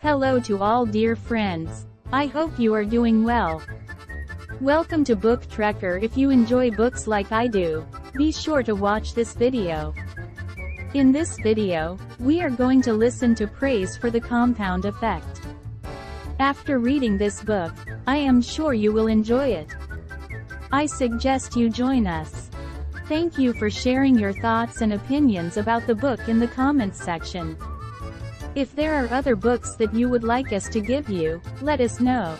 Hello to all dear friends. I hope you are doing well. Welcome to Booktrekker. If you enjoy books like I do, be sure to watch this video. In this video, we are going to listen to praise for the compound effect. After reading this book, I am sure you will enjoy it. I suggest you join us. Thank you for sharing your thoughts and opinions about the book in the comments section. If there are other books that you would like us to give you, let us know.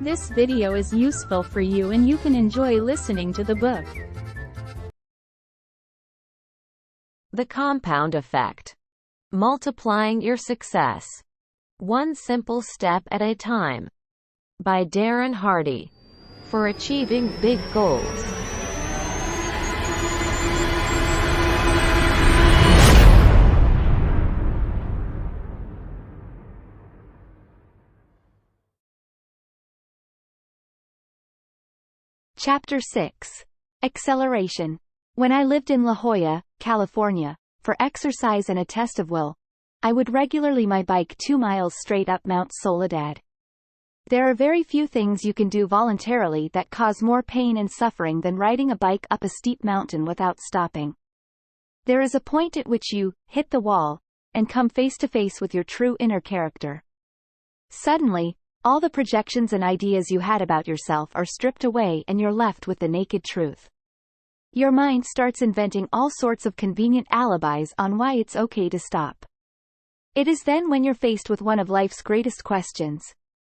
This video is useful for you and you can enjoy listening to the book. The Compound Effect. Multiplying Your Success. One Simple Step at a Time. By Darren Hardy. For achieving big goals. Chapter 6. Acceleration. When I lived in La Jolla, California, for exercise and a test of will, I would regularly my bike 2 miles straight up Mount Soledad. There are very few things you can do voluntarily that cause more pain and suffering than riding a bike up a steep mountain without stopping. There is a point at which you hit the wall and come face to face with your true inner character. Suddenly, all the projections and ideas you had about yourself are stripped away and you're left with the naked truth. Your mind starts inventing all sorts of convenient alibis on why it's okay to stop. It is then when you're faced with one of life's greatest questions.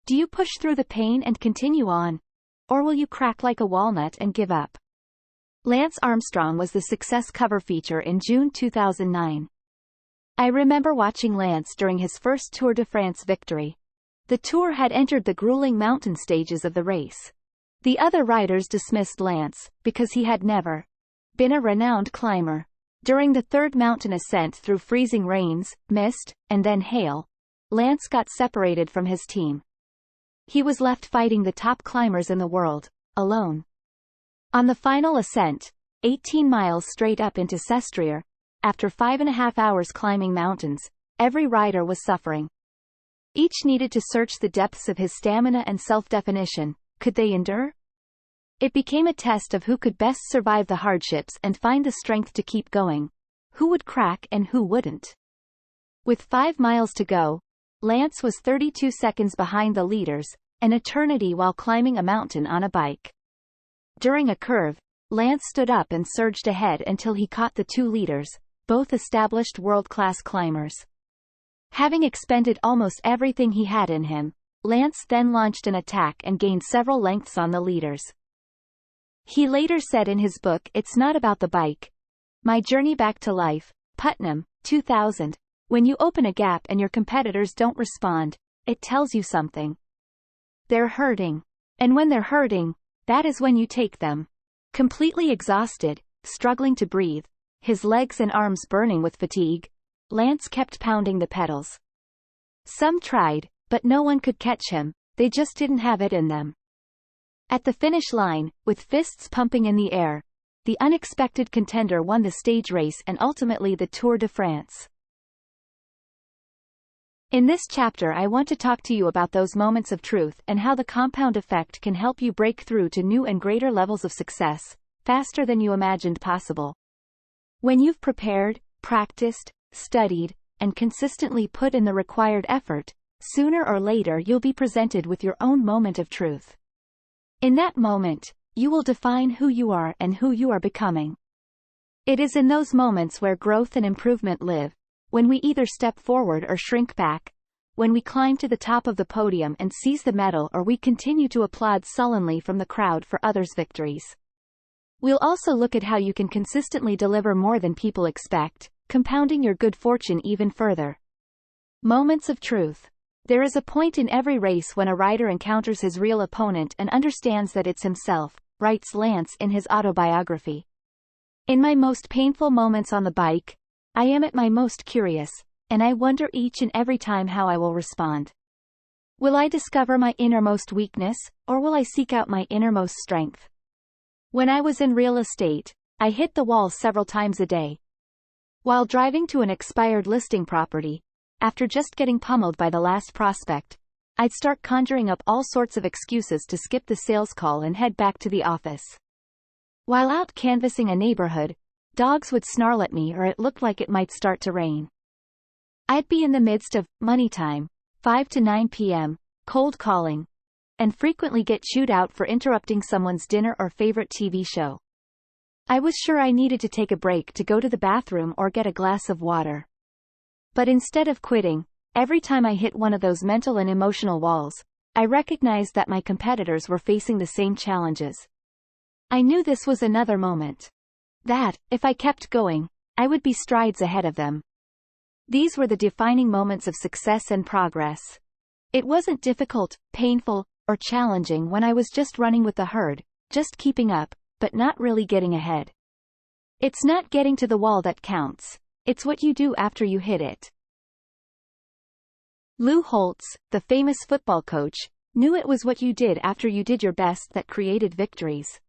Do you push through the pain and continue on? Or will you crack like a walnut and give up? Lance Armstrong was the Success cover feature in June 2009. I remember watching Lance during his first Tour de France victory. The Tour had entered the grueling mountain stages of the race. The other riders dismissed Lance, because he had never been a renowned climber. During the third mountain ascent through freezing rains, mist, and then hail, Lance got separated from his team. He was left fighting the top climbers in the world, alone. On the final ascent, 18 miles straight up into Sestriere, after 5.5 hours climbing mountains, every rider was suffering. Each needed to search the depths of his stamina and self-definition. Could they endure? It became a test of who could best survive the hardships and find the strength to keep going. Who would crack and who wouldn't? With 5 miles to go, Lance was 32 seconds behind the leaders, an eternity while climbing a mountain on a bike. During a curve, Lance stood up and surged ahead until he caught the 2 leaders, both established world-class climbers. Having expended almost everything he had in him, Lance then launched an attack and gained several lengths on the leaders. He later said in his book It's Not About the Bike, My Journey Back to Life, Putnam, 2000, when you open a gap and your competitors don't respond, it tells you something. They're hurting. And when they're hurting, that is when you take them. Completely exhausted, struggling to breathe, his legs and arms burning with fatigue, Lance kept pounding the pedals. Some tried, but no one could catch him, they just didn't have it in them. At the finish line, with fists pumping in the air, the unexpected contender won the stage race and ultimately the Tour de France. In this chapter I want to talk to you about those moments of truth and how the compound effect can help you break through to new and greater levels of success, faster than you imagined possible. When you've prepared, practiced, studied, and consistently put in the required effort, sooner or later you'll be presented with your own moment of truth. In that moment, you will define who you are and who you are becoming. It is in those moments where growth and improvement live, when we either step forward or shrink back, when we climb to the top of the podium and seize the medal or we continue to applaud sullenly from the crowd for others' victories. We'll also look at how you can consistently deliver more than people expect, compounding your good fortune even further. Moments of truth. There is a point in every race when a rider encounters his real opponent and understands that it's himself, writes Lance in his autobiography. In my most painful moments on the bike, I am at my most curious, and I wonder each and every time how I will respond. Will I discover my innermost weakness, or will I seek out my innermost strength? When I was in real estate, I hit the wall several times a day. While driving to an expired listing property, after just getting pummeled by the last prospect, I'd start conjuring up all sorts of excuses to skip the sales call and head back to the office. While out canvassing a neighborhood, dogs would snarl at me or it looked like it might start to rain. I'd be in the midst of money time, 5 to 9 p.m., cold calling, and frequently get chewed out for interrupting someone's dinner or favorite TV show. I was sure I needed to take a break to go to the bathroom or get a glass of water. But instead of quitting, every time I hit one of those mental and emotional walls, I recognized that my competitors were facing the same challenges. I knew this was another moment. That, if I kept going, I would be strides ahead of them. These were the defining moments of success and progress. It wasn't difficult, painful, or challenging when I was just running with the herd, just keeping up, but not really getting ahead. It's not getting to the wall that counts. It's what you do after you hit it. Lou Holtz, the famous football coach, knew it was what you did after you did your best that created victories.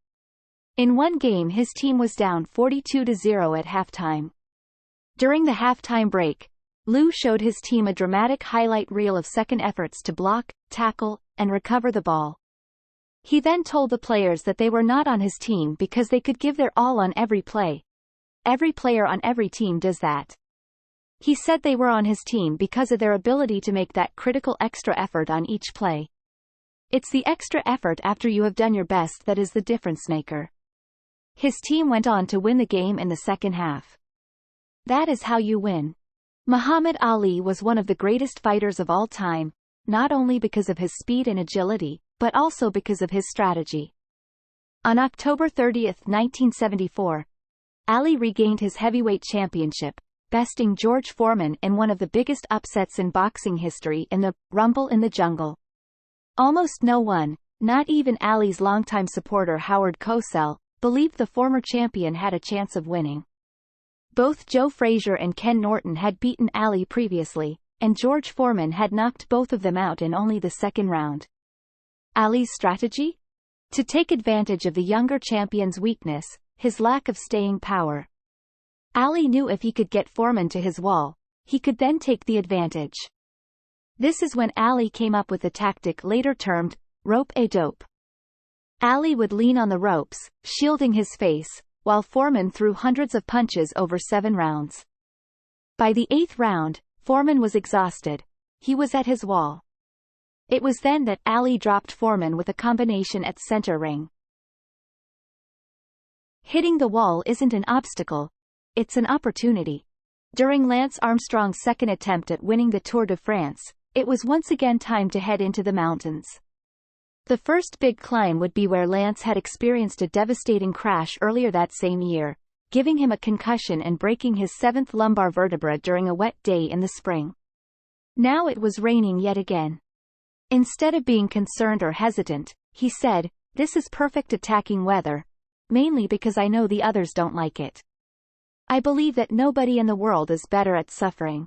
In one game his team was down 42-0 at halftime. During the halftime break, Lou showed his team a dramatic highlight reel of second efforts to block, tackle, and recover the ball. He then told the players that they were not on his team because they could give their all on every play. Every player on every team does that. He said they were on his team because of their ability to make that critical extra effort on each play. It's the extra effort after you have done your best that is the difference maker. His team went on to win the game in the second half. That is how you win. Muhammad Ali was one of the greatest fighters of all time, not only because of his speed and agility, but also because of his strategy. On October 30, 1974, Ali regained his heavyweight championship, besting George Foreman in one of the biggest upsets in boxing history in the Rumble in the Jungle. Almost no one, not even Ali's longtime supporter Howard Cosell, believed the former champion had a chance of winning. Both Joe Frazier and Ken Norton had beaten Ali previously, and George Foreman had knocked both of them out in only the second round. Ali's strategy? To take advantage of the younger champion's weakness, his lack of staying power. Ali knew if he could get Foreman to his wall, he could then take the advantage. This is when Ali came up with the tactic later termed rope-a-dope. Ali would lean on the ropes, shielding his face, while Foreman threw hundreds of punches over 7 rounds. By the 8th round, Foreman was exhausted. He was at his wall. It was then that Ali dropped Foreman with a combination at center ring. Hitting the wall isn't an obstacle. It's an opportunity. During Lance Armstrong's second attempt at winning the Tour de France, it was once again time to head into the mountains. The first big climb would be where Lance had experienced a devastating crash earlier that same year, giving him a concussion and breaking his 7th lumbar vertebra during a wet day in the spring. Now it was raining yet again. Instead of being concerned or hesitant, he said, "This is perfect attacking weather, mainly because I know the others don't like it. I believe that nobody in the world is better at suffering.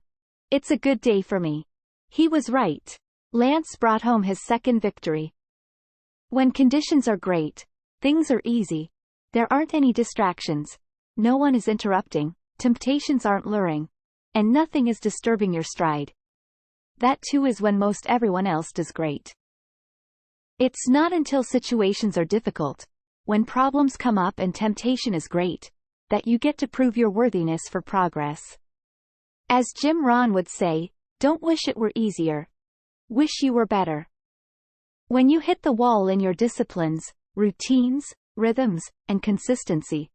It's a good day for me." He was right. Lance brought home his second victory. When conditions are great, things are easy. There aren't any distractions. No one is interrupting, temptations aren't luring, and nothing is disturbing your stride. That too is when most everyone else does great. It's not until situations are difficult, when problems come up and temptation is great, that you get to prove your worthiness for progress. As Jim Rohn would say, don't wish it were easier. Wish you were better. When you hit the wall in your disciplines, routines, rhythms, and consistency,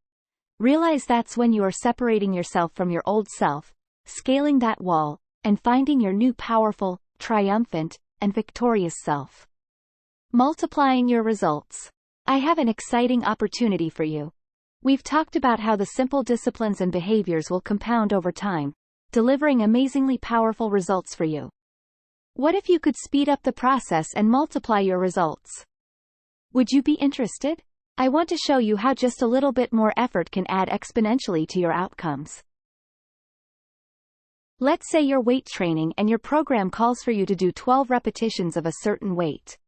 realize that's when you are separating yourself from your old self, scaling that wall, and finding your new powerful, triumphant, and victorious self. Multiplying your results. I have an exciting opportunity for you. We've talked about how the simple disciplines and behaviors will compound over time, delivering amazingly powerful results for you. What if you could speed up the process and multiply your results? Would you be interested? I want to show you how just a little bit more effort can add exponentially to your outcomes. Let's say you're weight training and your program calls for you to do 12 repetitions of a certain weight.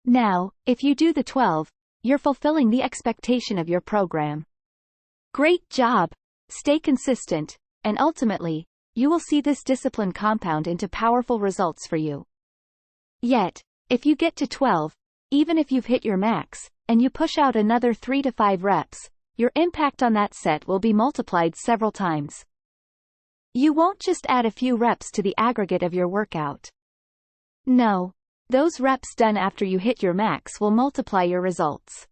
Now, if you do the 12, you're fulfilling the expectation of your program. Great job! Stay consistent, and ultimately, you will see this discipline compound into powerful results for you. Yet, if you get to 12, even if you've hit your max, and you push out another 3 to 5 reps, your impact on that set will be multiplied several times. You won't just add a few reps to the aggregate of your workout. No, those reps done after you hit your max will multiply your results.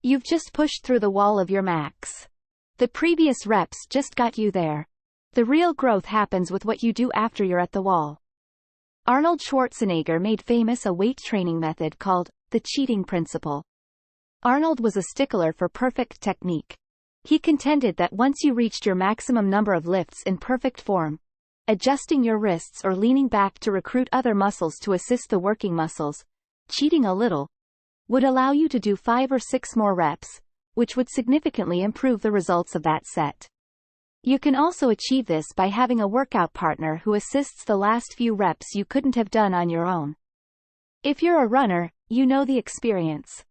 You've just pushed through the wall of your max. The previous reps just got you there. The real growth happens with what you do after you're at the wall. Arnold Schwarzenegger made famous a weight training method called the cheating principle. Arnold was a stickler for perfect technique. He contended that once you reached your maximum number of lifts in perfect form, adjusting your wrists or leaning back to recruit other muscles to assist the working muscles, cheating a little, would allow you to do 5 or 6 more reps, which would significantly improve the results of that set. You can also achieve this by having a workout partner who assists the last few reps you couldn't have done on your own. If you're a runner, you know the experience.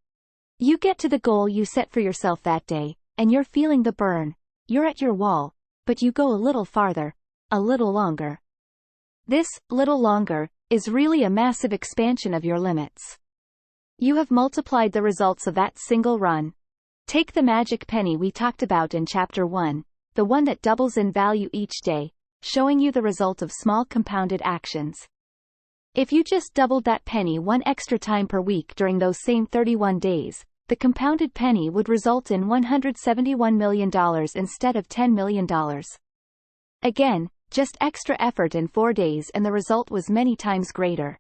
You get to the goal you set for yourself that day, and you're feeling the burn. You're at your wall, but you go a little farther, a little longer. This, little longer, is really a massive expansion of your limits. You have multiplied the results of that single run. Take the magic penny we talked about in Chapter 1, the one that doubles in value each day, showing you the result of small compounded actions. If you just doubled that penny one extra time per week during those same 31 days, the compounded penny would result in $171 million instead of $10 million. Again, just extra effort in 4 days and the result was many times greater.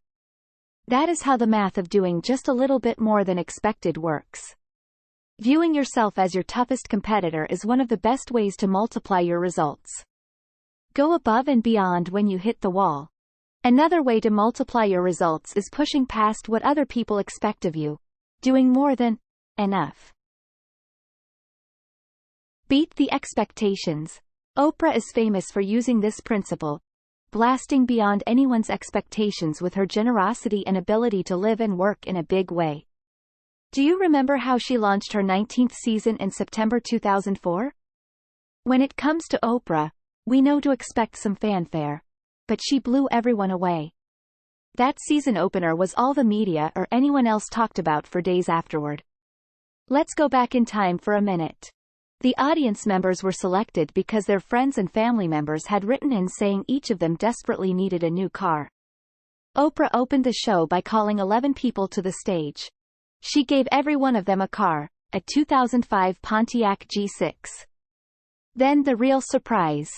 That is how the math of doing just a little bit more than expected works. Viewing yourself as your toughest competitor is one of the best ways to multiply your results. Go above and beyond when you hit the wall. Another way to multiply your results is pushing past what other people expect of you. Doing more than enough. Beat the expectations. Oprah is famous for using this principle, blasting beyond anyone's expectations with her generosity and ability to live and work in a big way. Do you remember how she launched her 19th season in September 2004? When it comes to Oprah, we know to expect some fanfare. But she blew everyone away. That season opener was all the media or anyone else talked about for days afterward. Let's go back in time for a minute. The audience members were selected because their friends and family members had written in saying each of them desperately needed a new car. Oprah opened the show by calling 11 people to the stage. She gave every one of them a car, a 2005 Pontiac G6. Then the real surprise.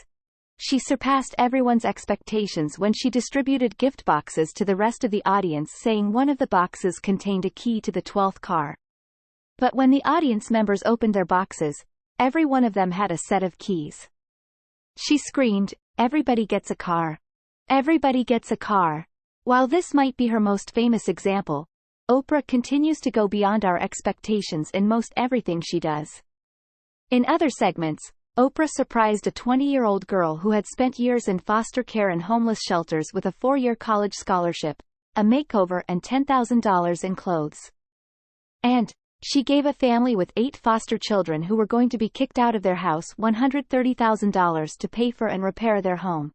She surpassed everyone's expectations when she distributed gift boxes to the rest of the audience, saying one of the boxes contained a key to the 12th car. But when the audience members opened their boxes, every one of them had a set of keys. She screamed, "Everybody gets a car. Everybody gets a car." While this might be her most famous example, Oprah continues to go beyond our expectations in most everything she does. In other segments, Oprah surprised a 20-year-old girl who had spent years in foster care and homeless shelters with a 4-year college scholarship, a makeover and $10,000 in clothes. And she gave a family with 8 foster children who were going to be kicked out of their house $130,000 to pay for and repair their home.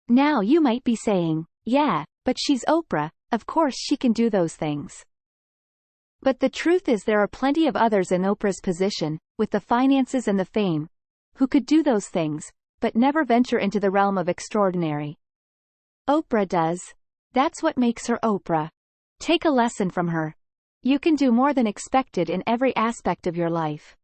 Now you might be saying, yeah, but she's Oprah, of course she can do those things. But the truth is there are plenty of others in Oprah's position, with the finances and the fame, who could do those things, but never venture into the realm of extraordinary. Oprah does. That's what makes her Oprah. Take a lesson from her. You can do more than expected in every aspect of your life.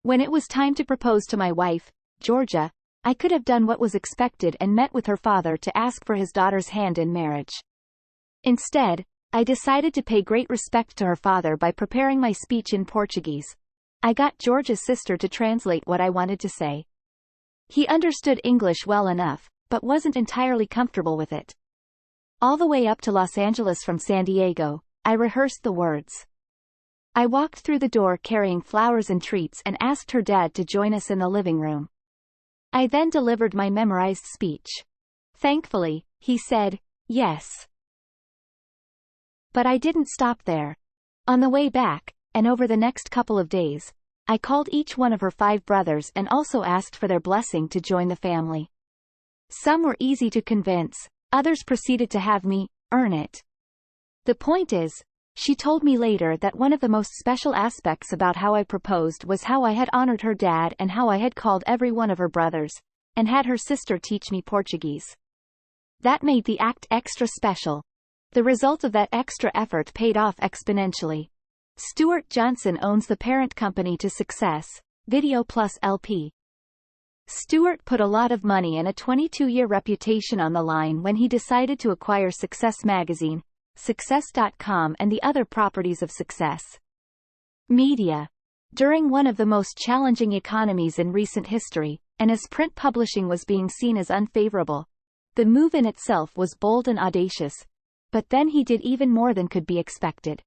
When it was time to propose to my wife, Georgia, I could have done what was expected and met with her father to ask for his daughter's hand in marriage. Instead, I decided to pay great respect to her father by preparing my speech in Portuguese. I got Georgia's sister to translate what I wanted to say. He understood English well enough, but wasn't entirely comfortable with it. All the way up to Los Angeles from San Diego, I rehearsed the words. I walked through the door carrying flowers and treats and asked her dad to join us in the living room. I then delivered my memorized speech. Thankfully, he said, yes. But I didn't stop there. On the way back, and over the next couple of days, I called each one of her 5 brothers and also asked for their blessing to join the family. Some were easy to convince, others proceeded to have me earn it. The point is, she told me later that one of the most special aspects about how I proposed was how I had honored her dad and how I had called every one of her brothers, and had her sister teach me Portuguese. That made the act extra special. The result of that extra effort paid off exponentially. Stuart Johnson owns the parent company to Success, Video Plus LP. Stuart put a lot of money and a 22-year reputation on the line when he decided to acquire Success Magazine, Success.com and the other properties of Success Media. During one of the most challenging economies in recent history, and as print publishing was being seen as unfavorable, the move in itself was bold and audacious, but then he did even more than could be expected.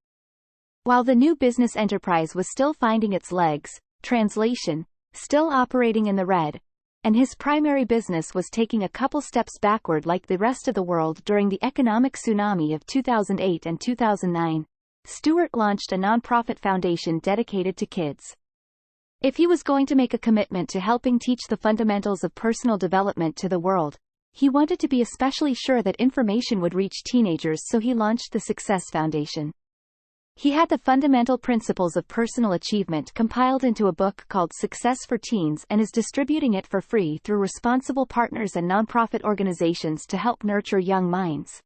While the new business enterprise was still finding its legs, translation, still operating in the red, and his primary business was taking a couple steps backward like the rest of the world during the economic tsunami of 2008 and 2009, Stuart launched a nonprofit foundation dedicated to kids. If he was going to make a commitment to helping teach the fundamentals of personal development to the world, he wanted to be especially sure that information would reach teenagers, so he launched the Success Foundation. He had the fundamental principles of personal achievement compiled into a book called Success for Teens and is distributing it for free through responsible partners and nonprofit organizations to help nurture young minds.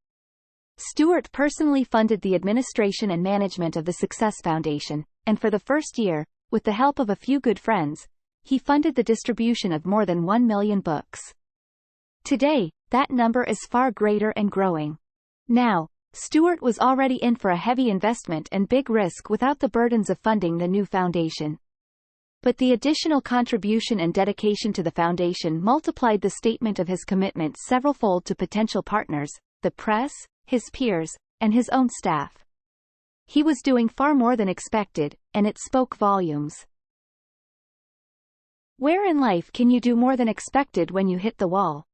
Stuart personally funded the administration and management of the Success Foundation, and for the first year, with the help of a few good friends, he funded the distribution of more than 1 million books. Today, that number is far greater and growing. Now, Stuart was already in for a heavy investment and big risk without the burdens of funding the new foundation. But the additional contribution and dedication to the foundation multiplied the statement of his commitment several-fold to potential partners, the press, his peers, and his own staff. He was doing far more than expected, and it spoke volumes. Where in life can you do more than expected when you hit the wall?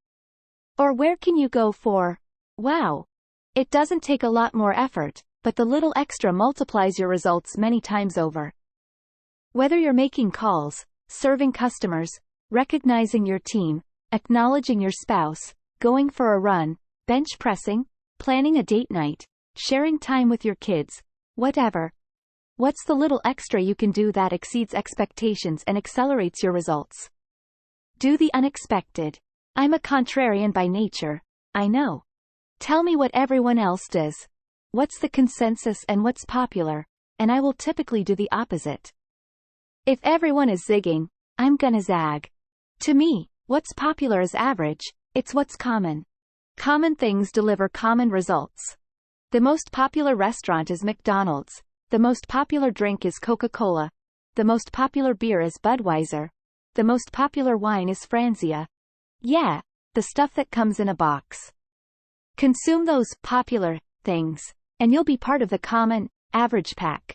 Or where can you go for, wow? It doesn't take a lot more effort, but the little extra multiplies your results many times over. Whether you're making calls, serving customers, recognizing your team, acknowledging your spouse, going for a run, bench pressing, planning a date night, sharing time with your kids, whatever. What's the little extra you can do that exceeds expectations and accelerates your results? Do the unexpected. I'm a contrarian by nature, I know. Tell me what everyone else does. What's the consensus and what's popular, and I will typically do the opposite. If everyone is zigging, I'm gonna zag. To me, what's popular is average, it's what's common. Common things deliver common results. The most popular restaurant is McDonald's. The most popular drink is Coca-Cola. The most popular beer is Budweiser. The most popular wine is Franzia. Yeah, the stuff that comes in a box. Consume those popular things, and you'll be part of the common, average pack.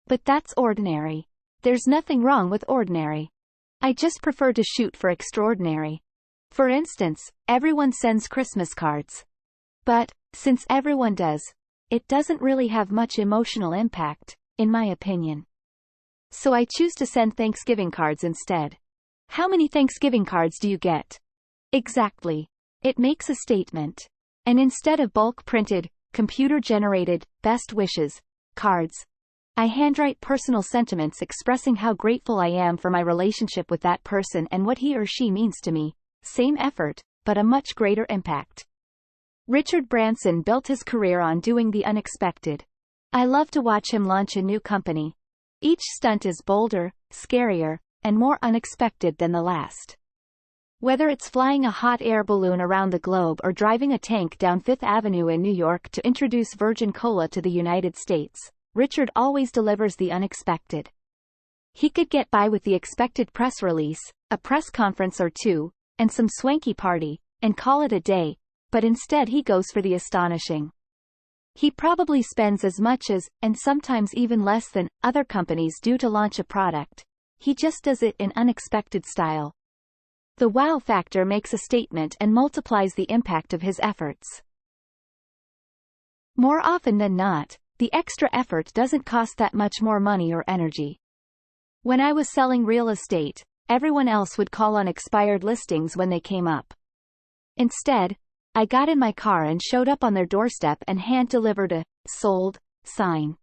But that's ordinary. There's nothing wrong with ordinary. I just prefer to shoot for extraordinary. For instance, everyone sends Christmas cards. But, since everyone does, it doesn't really have much emotional impact, in my opinion. So I choose to send Thanksgiving cards instead. How many Thanksgiving cards do you get? Exactly. It makes a statement. And instead of bulk-printed, computer-generated, best wishes cards, I handwrite personal sentiments expressing how grateful I am for my relationship with that person and what he or she means to me. Same effort, but a much greater impact. Richard Branson built his career on doing the unexpected. I love to watch him launch a new company. Each stunt is bolder, scarier, and more unexpected than the last. Whether it's flying a hot air balloon around the globe or driving a tank down Fifth Avenue in New York to introduce Virgin Cola to the United States, Richard always delivers the unexpected. He could get by with the expected press release, a press conference or two, and some swanky party, and call it a day, but instead he goes for the astonishing. He probably spends as much as, and sometimes even less than, other companies do to launch a product. He just does it in unexpected style. The wow factor makes a statement and multiplies the impact of his efforts. More often than not, the extra effort doesn't cost that much more money or energy. When I was selling real estate, everyone else would call on expired listings when they came up. Instead, I got in my car and showed up on their doorstep and hand-delivered a "sold" sign.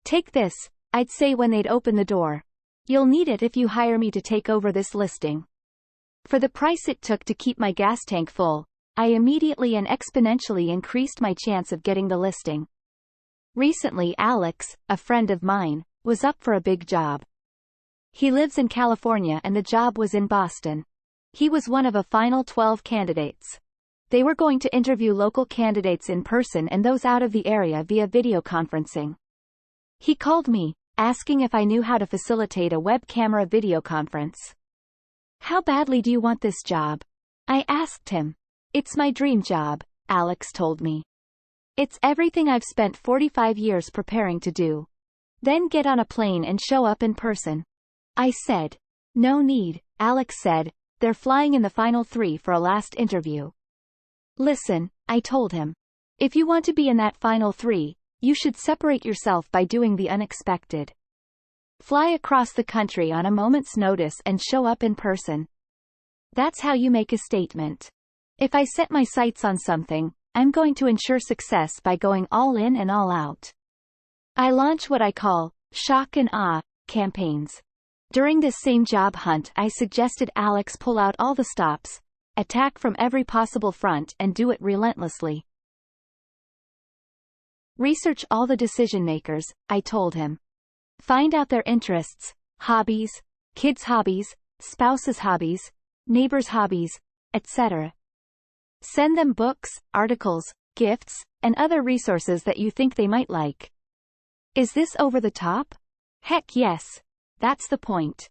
"Take this," I'd say when they'd open the door. "You'll need it if you hire me to take over this listing." For the price it took to keep my gas tank full, I immediately and exponentially increased my chance of getting the listing. Recently, Alex, a friend of mine, was up for a big job. He lives in California and the job was in Boston. He was one of a final 12 candidates. They were going to interview local candidates in person and those out of the area via video conferencing. He called me, asking if I knew how to facilitate a web camera video conference. "How badly do you want this job?" I asked him. "It's my dream job," Alex told me. "It's everything I've spent 45 years preparing to do. Then get on a plane and show up in person." I said. "No need," Alex said. "They're flying in the final 3 for a last interview." "Listen," I told him. "If you want to be in that final 3, you should separate yourself by doing the unexpected. Fly across the country on a moment's notice and show up in person. That's how you make a statement. If I set my sights on something, I'm going to ensure success by going all in and all out." I launch what I call shock and awe campaigns. During this same job hunt, I suggested Alex pull out all the stops, attack from every possible front, and do it relentlessly. Research all the decision makers, I told him. Find out their interests, hobbies, kids' hobbies, spouses' hobbies, neighbors' hobbies, etc. Send them books, articles, gifts, and other resources that you think they might like. Is this over the top? Heck yes. That's the point.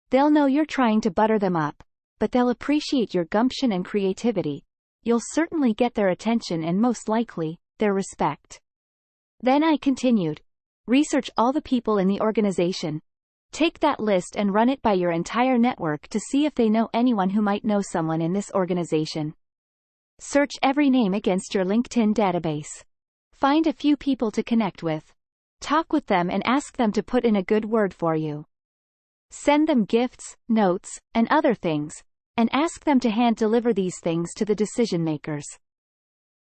They'll know you're trying to butter them up, but they'll appreciate your gumption and creativity. You'll certainly get their attention and most likely, their respect. Then I continued. Research all the people in the organization. Take that list and run it by your entire network to see if they know anyone who might know someone in this organization. Search every name against your LinkedIn database. Find a few people to connect with. Talk with them and ask them to put in a good word for you. Send them gifts, notes, and other things, and ask them to hand-deliver these things to the decision makers.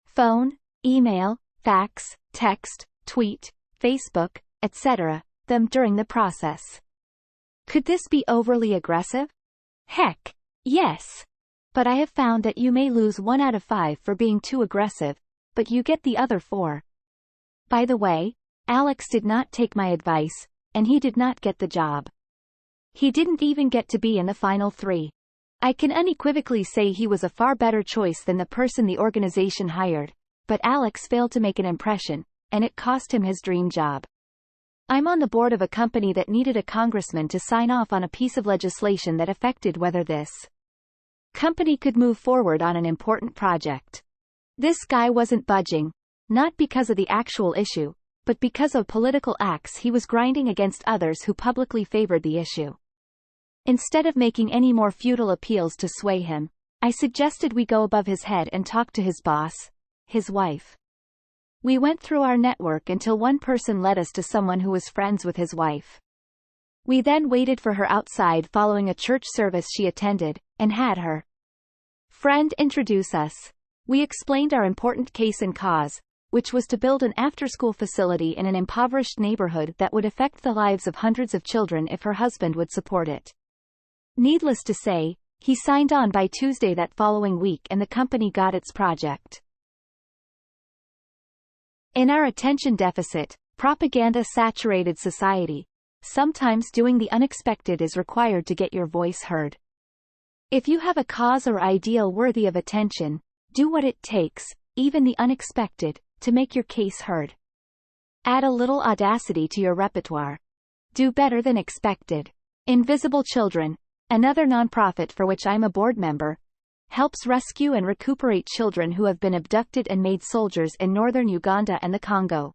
Phone, email, fax, text, tweet, Facebook, etc. them during the process. Could this be overly aggressive? Heck, yes. But I have found that you may lose 1 out of 5 for being too aggressive, but you get the other 4. By the way, Alex did not take my advice, and he did not get the job. He didn't even get to be in the final 3. I can unequivocally say he was a far better choice than the person the organization hired, but Alex failed to make an impression, and it cost him his dream job. I'm on the board of a company that needed a congressman to sign off on a piece of legislation that affected whether this company could move forward on an important project. This guy wasn't budging, not because of the actual issue, but because of political axe he was grinding against others who publicly favored the issue. Instead of making any more futile appeals to sway him, I suggested we go above his head and talk to his boss, his wife. We went through our network until one person led us to someone who was friends with his wife. We then waited for her outside following a church service she attended, and had her friend introduce us. We explained our important case and cause, which was to build an after-school facility in an impoverished neighborhood that would affect the lives of hundreds of children if her husband would support it. Needless to say, he signed on by Tuesday that following week and the company got its project. In our attention deficit, propaganda-saturated society, sometimes doing the unexpected is required to get your voice heard. If you have a cause or ideal worthy of attention, do what it takes, even the unexpected, to make your case heard. Add a little audacity to your repertoire. Do better than expected. Invisible Children, another nonprofit for which I'm a board member, helps rescue and recuperate children who have been abducted and made soldiers in northern Uganda and the Congo.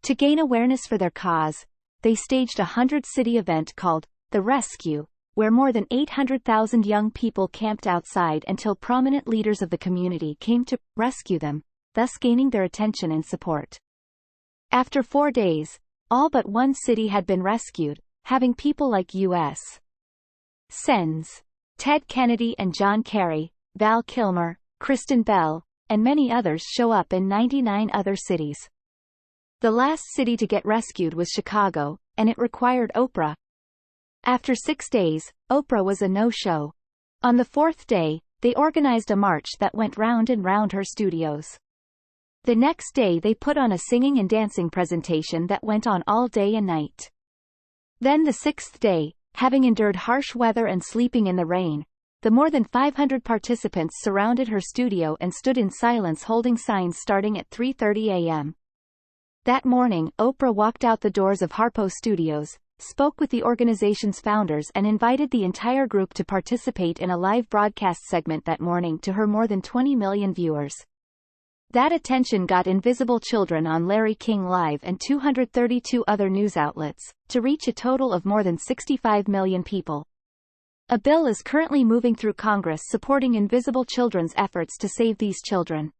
To gain awareness for their cause, they staged a 100-city event called The Rescue, where more than 800,000 young people camped outside until prominent leaders of the community came to rescue them, thus gaining their attention and support. After 4 days, all but one city had been rescued, having people like U.S. Sens. Ted Kennedy and John Kerry, Val Kilmer, Kristen Bell, and many others show up in 99 other cities. The last city to get rescued was Chicago, and it required Oprah. After 6 days, Oprah was a no-show. On the 4th day, they organized a march that went round and round her studios. The next day they put on a singing and dancing presentation that went on all day and night. Then the 6th day, having endured harsh weather and sleeping in the rain, the more than 500 participants surrounded her studio and stood in silence holding signs starting at 3:30 a.m. That morning, Oprah walked out the doors of Harpo Studios, spoke with the organization's founders and invited the entire group to participate in a live broadcast segment that morning to her more than 20 million viewers. That attention got Invisible Children on Larry King Live and 232 other news outlets, to reach a total of more than 65 million people. A bill is currently moving through Congress supporting Invisible Children's efforts to save these children.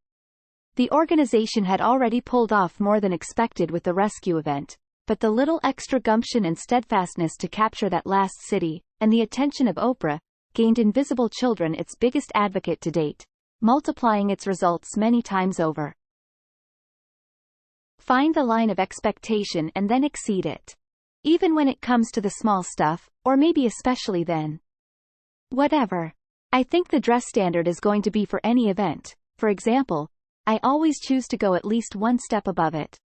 The organization had already pulled off more than expected with the rescue event, but the little extra gumption and steadfastness to capture that last city, and the attention of Oprah, gained Invisible Children its biggest advocate to date, multiplying its results many times over. Find the line of expectation and then exceed it. Even when it comes to the small stuff, or maybe especially then. Whatever. I think the dress standard is going to be for any event. For example, I always choose to go at least one step above it.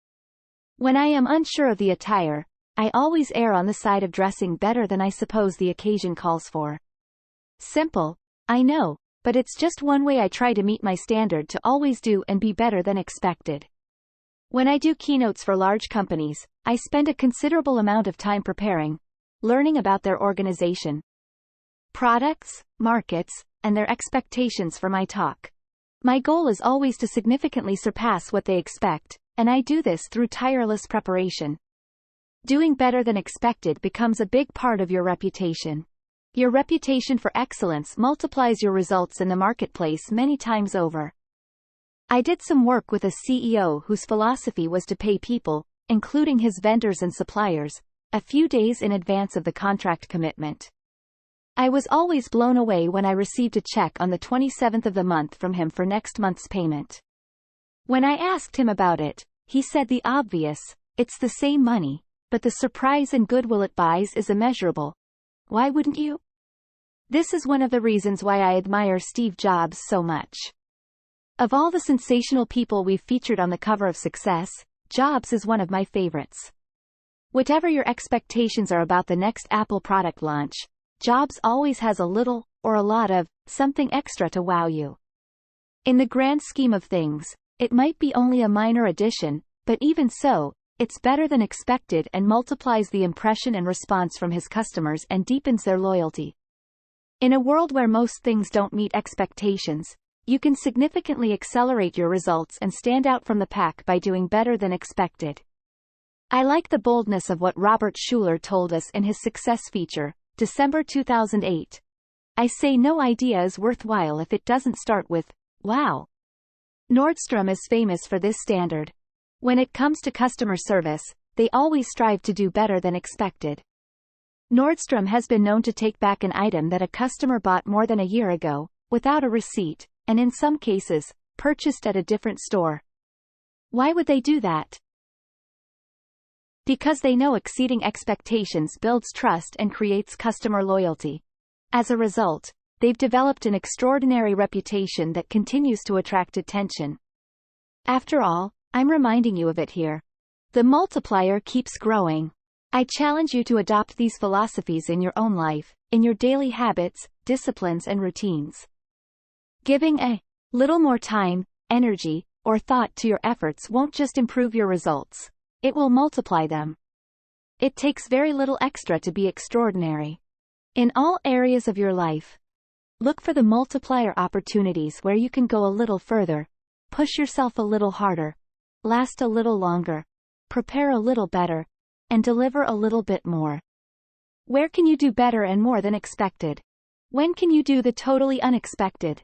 When I am unsure of the attire, I always err on the side of dressing better than I suppose the occasion calls for. Simple, I know, but it's just one way I try to meet my standard to always do and be better than expected. When I do keynotes for large companies, I spend a considerable amount of time preparing, learning about their organization, products, markets, and their expectations for my talk. My goal is always to significantly surpass what they expect, and I do this through tireless preparation. Doing better than expected becomes a big part of your reputation. Your reputation for excellence multiplies your results in the marketplace many times over. I did some work with a CEO whose philosophy was to pay people, including his vendors and suppliers, a few days in advance of the contract commitment. I was always blown away when I received a check on the 27th of the month from him for next month's payment. When I asked him about it, he said the obvious, it's the same money, but the surprise and goodwill it buys is immeasurable. Why wouldn't you? This is one of the reasons why I admire Steve Jobs so much. Of all the sensational people we've featured on the cover of Success, Jobs is one of my favorites. Whatever your expectations are about the next Apple product launch, Jobs always has a little, or a lot of, something extra to wow you. In the grand scheme of things, it might be only a minor addition, but even so, it's better than expected and multiplies the impression and response from his customers and deepens their loyalty. In a world where most things don't meet expectations, you can significantly accelerate your results and stand out from the pack by doing better than expected. I like the boldness of what Robert Schuller told us in his Success feature, December 2008. I say no idea is worthwhile if it doesn't start with, wow. Nordstrom is famous for this standard. When it comes to customer service, they always strive to do better than expected. Nordstrom has been known to take back an item that a customer bought more than a year ago, without a receipt, and in some cases, purchased at a different store. Why would they do that? Because they know exceeding expectations builds trust and creates customer loyalty. As a result, they've developed an extraordinary reputation that continues to attract attention. After all, I'm reminding you of it here. The multiplier keeps growing. I challenge you to adopt these philosophies in your own life, in your daily habits, disciplines and routines. Giving a little more time, energy, or thought to your efforts won't just improve your results. It will multiply them. It takes very little extra to be extraordinary. In all areas of your life, look for the multiplier opportunities where you can go a little further, push yourself a little harder, last a little longer, prepare a little better, and deliver a little bit more. Where can you do better and more than expected? When can you do the totally unexpected?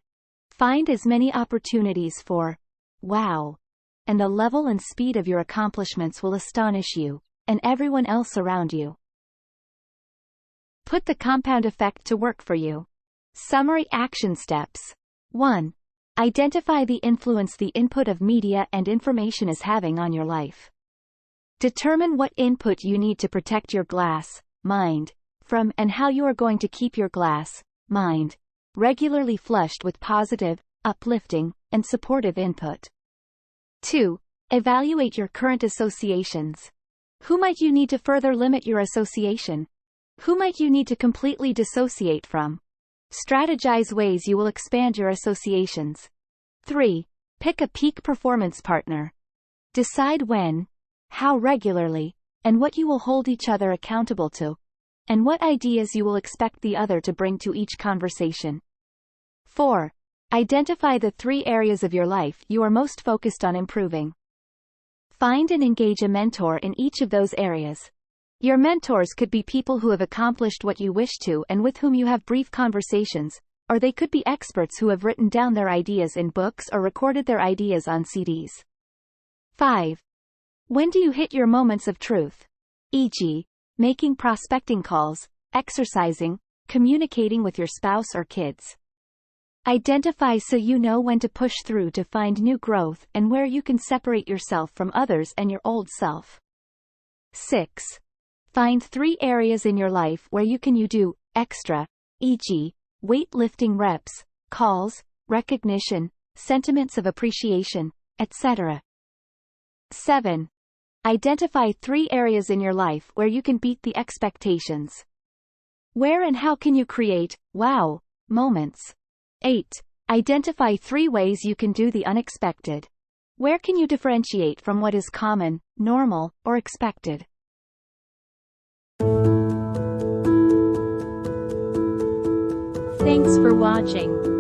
Find as many opportunities for wow, and the level and speed of your accomplishments will astonish you, and everyone else around you. Put the compound effect to work for you. Summary action steps. 1. Identify the influence the input of media and information is having on your life. Determine what input you need to protect your glass, mind, from and how you are going to keep your glass, mind, regularly flushed with positive, uplifting, and supportive input. 2. Evaluate your current associations. Who might you need to further limit your association? Who might you need to completely dissociate from? Strategize ways you will expand your associations. 3. Pick a peak performance partner. Decide when, how regularly, and what you will hold each other accountable to, and what ideas you will expect the other to bring to each conversation. 4. Identify the 3 areas of your life you are most focused on improving. Find and engage a mentor in each of those areas. Your mentors could be people who have accomplished what you wish to and with whom you have brief conversations, or they could be experts who have written down their ideas in books or recorded their ideas on CDs. 5. When do you hit your moments of truth? E.g., making prospecting calls, exercising, communicating with your spouse or kids. Identify so you know when to push through to find new growth and where you can separate yourself from others and your old self. 6. Find 3 areas in your life where you do extra, e.g., weightlifting reps, calls, recognition, sentiments of appreciation, etc. 7. Identify 3 areas in your life where you can beat the expectations. Where and how can you create wow moments? 8. Identify 3 ways you can do the unexpected. Where can you differentiate from what is common, normal, or expected? Thanks for watching.